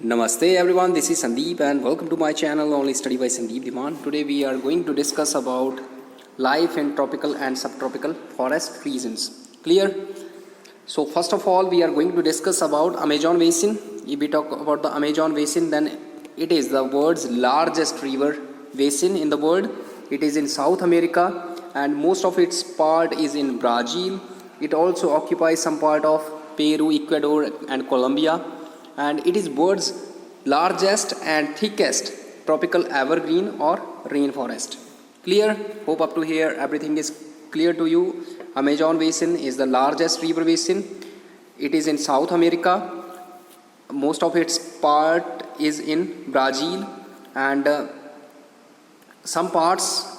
Namaste everyone, this is Sandeep and welcome to my channel Only Study by Sandeep Diman. Today we are going to discuss about life in tropical and subtropical forest regions. Clear? So first of all we are going to discuss about Amazon Basin. If we talk about the Amazon Basin, then it is the world's largest river basin in the world. It is in South America and most of its part is in Brazil. It also occupies some part of Peru, Ecuador and Colombia, and it is world's largest and thickest tropical evergreen or rainforest. Clear? Hope up to here everything is clear to you. Amazon Basin is the largest river basin. It is in South America. Most of its part is in Brazil and some parts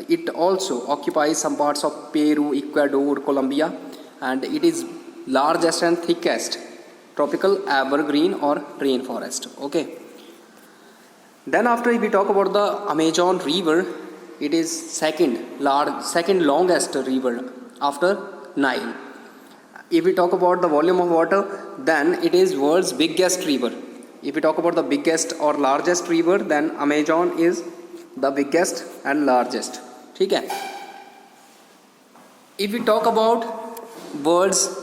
it also occupies some parts of Peru, Ecuador, Colombia, and it is largest and thickest tropical evergreen or rainforest. Okay, then after if we talk about the Amazon river, it is second longest river after Nile. If we talk about the volume of water, then it is world's biggest river. If we talk about the biggest or largest river, then Amazon is the biggest and largest. ठीक है. If we talk about world's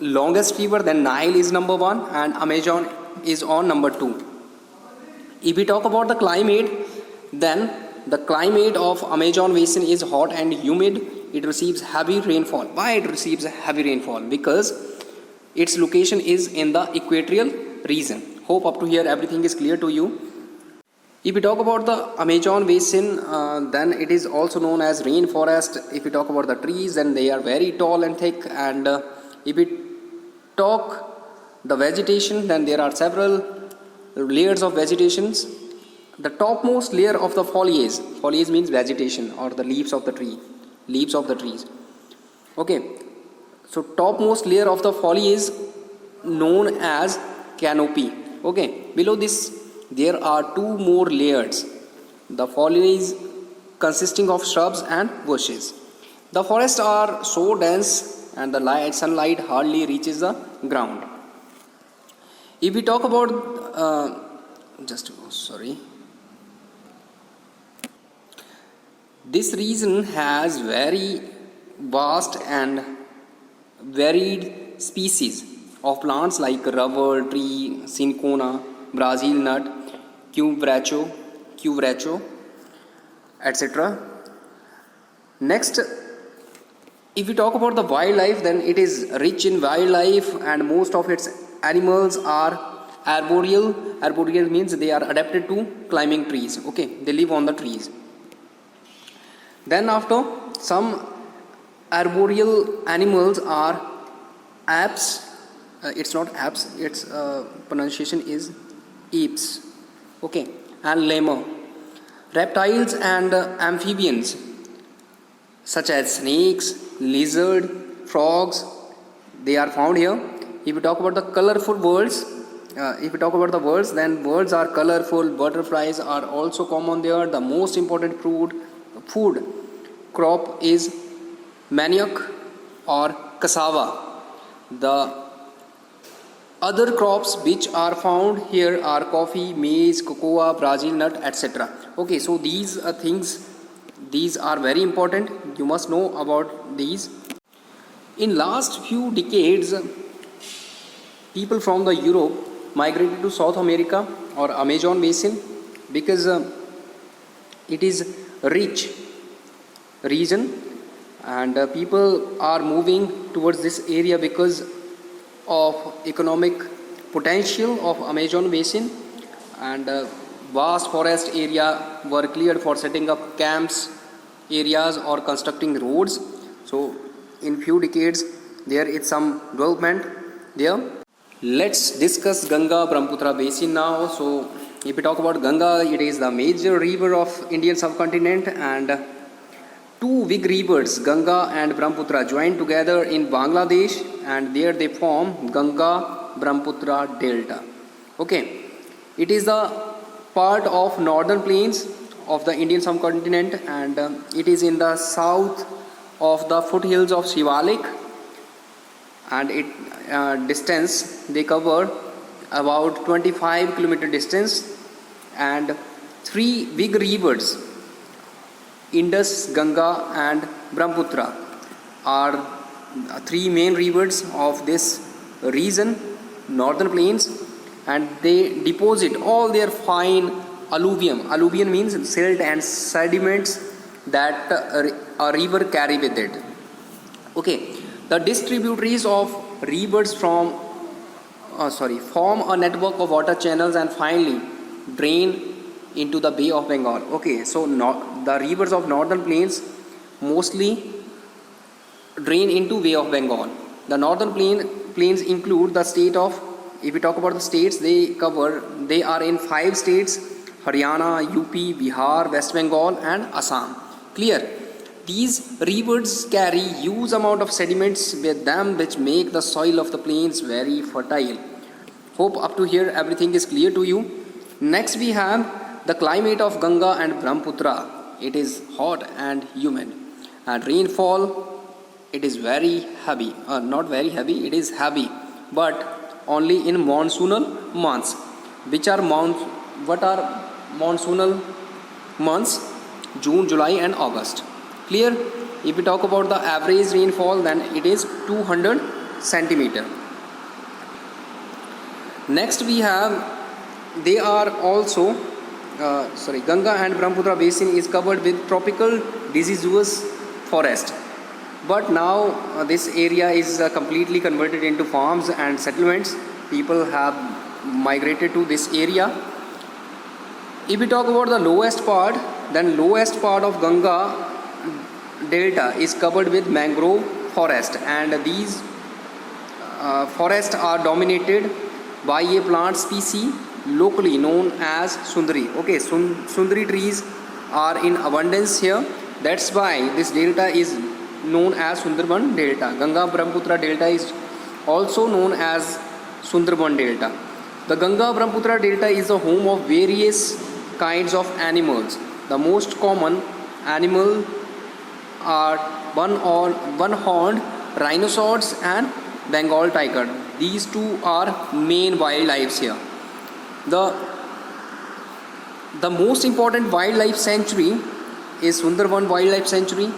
longest river, then Nile is number 1 and Amazon is on number 2. If we talk about the climate, then the climate of Amazon Basin is hot and humid. It receives heavy rainfall. Why it receives heavy rainfall? Because its location is in the equatorial region. Hope up to here everything is clear to you. If we talk about the Amazon Basin, then it is also known as rainforest. If we talk about the trees, then they are very tall and thick, and if we talk the vegetation, then there are several layers of vegetations. The topmost layer of the foliage means vegetation or the leaves of the trees. Okay, so topmost layer of the foliage is known as canopy. Okay, below this there are 2 more layers. The foliage consisting of shrubs and bushes. The forests are so dense and the sunlight hardly reaches the ground. If we talk about this region has very vast and varied species of plants like rubber tree, cinchona, Brazil nut, quebracho, etc. Next, if we talk about the wildlife, then it is rich in wildlife and most of its animals are arboreal. Arboreal means they are adapted to climbing trees. Okay, they live on the trees. Then after, some arboreal animals are apes. It's not apes, its pronunciation is apes. Okay, and lemur. Reptiles and amphibians such as snakes, lizard, frogs, they are found here. If we talk about the colorful birds, then birds are colorful. Butterflies are also common there. The most important food crop is manioc or cassava. The other crops which are found here are coffee, maize, cocoa, Brazil nut, etc. Okay, so these are very important. You must know about these. In last few decades, people from the Europe migrated to South America or Amazon Basin because it is rich region and people are moving towards this area because of economic potential of Amazon Basin, and vast forest area were cleared for setting up camps areas or constructing roads. So in few decades there is some development there. Let's discuss Ganga Brahmaputra Basin now. So if we talk about Ganga, it is the major river of Indian subcontinent, and 2 big rivers, Ganga and Brahmaputra, join together in Bangladesh, and there they form Ganga Brahmaputra Delta. Okay, it is the part of northern plains of the Indian subcontinent, and it is in the south of the foothills of Shivalik, and it distance they cover about 25 km distance, and three big rivers, Indus, Ganga and Brahmaputra, are three main rivers of this region, northern plains, and they deposit all their fine alluvium. Alluvium means silt and sediments that a river carry with it. Okay, the distributaries of rivers form a network of water channels and finally drain into the Bay of Bengal. Okay, so the rivers of northern plains mostly drain into Bay of Bengal. The northern plains include the state of, if we talk about the states, they are in 5 states: Haryana, UP, Bihar, West Bengal and Assam. Clear? These rivers carry huge amount of sediments with them which make the soil of the plains very fertile. Hope up to here everything is clear to you. Next we have the climate of Ganga and Brahmaputra. It is hot and humid, and rainfall, it is very heavy, not very heavy, it is heavy, but only in monsoonal months. What are monsoonal months? June, July and August. Clear? If we talk about the average rainfall, then it is 200 centimeter. Next we have, they are also Ganga and Brahmaputra basin is covered with tropical deciduous forest. But now this area is completely converted into farms and settlements. People have migrated to this area. If we talk about the lowest part, then lowest part of Ganga delta is covered with mangrove forest, and these forests are dominated by a plant species locally known as Sundari. Okay, Sundari trees are in abundance here. That's why this delta is known as Sundarban Delta. Ganga Brahmaputra Delta is also known as Sundarban Delta. The Ganga Brahmaputra Delta is the home of various kinds of animals. The most common animal are one-horned rhinoceros and Bengal tiger. These two are main wildlife here. The most important wildlife sanctuary is Sundarban Wildlife Sanctuary,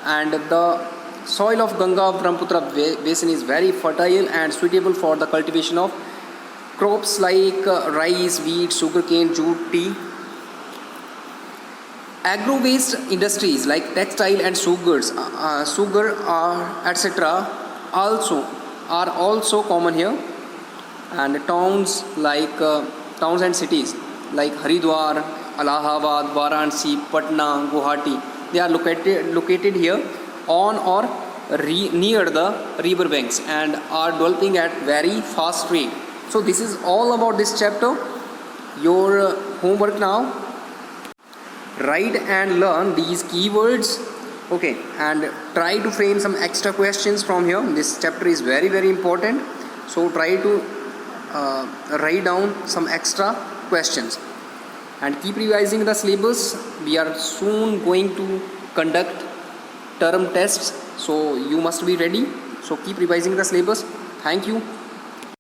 and the soil of Ganga Brahmaputra basin is very fertile and suitable for the cultivation of crops like rice, wheat, sugarcane, jute, tea. Agro-waste industries like textile and sugar etc. are also common here, and towns and cities like Haridwar, Allahabad, Varanasi, Patna, Guwahati, they are located here on or near the river banks and are developing at very fast rate. So this is all about this chapter. Your homework now: write and learn these keywords, okay, and try to frame some extra questions from here. This chapter is very important, so try to write down some extra questions and keep revising the syllabus. We are soon going to conduct term tests, so you must be ready. So keep revising the syllabus. Thank you.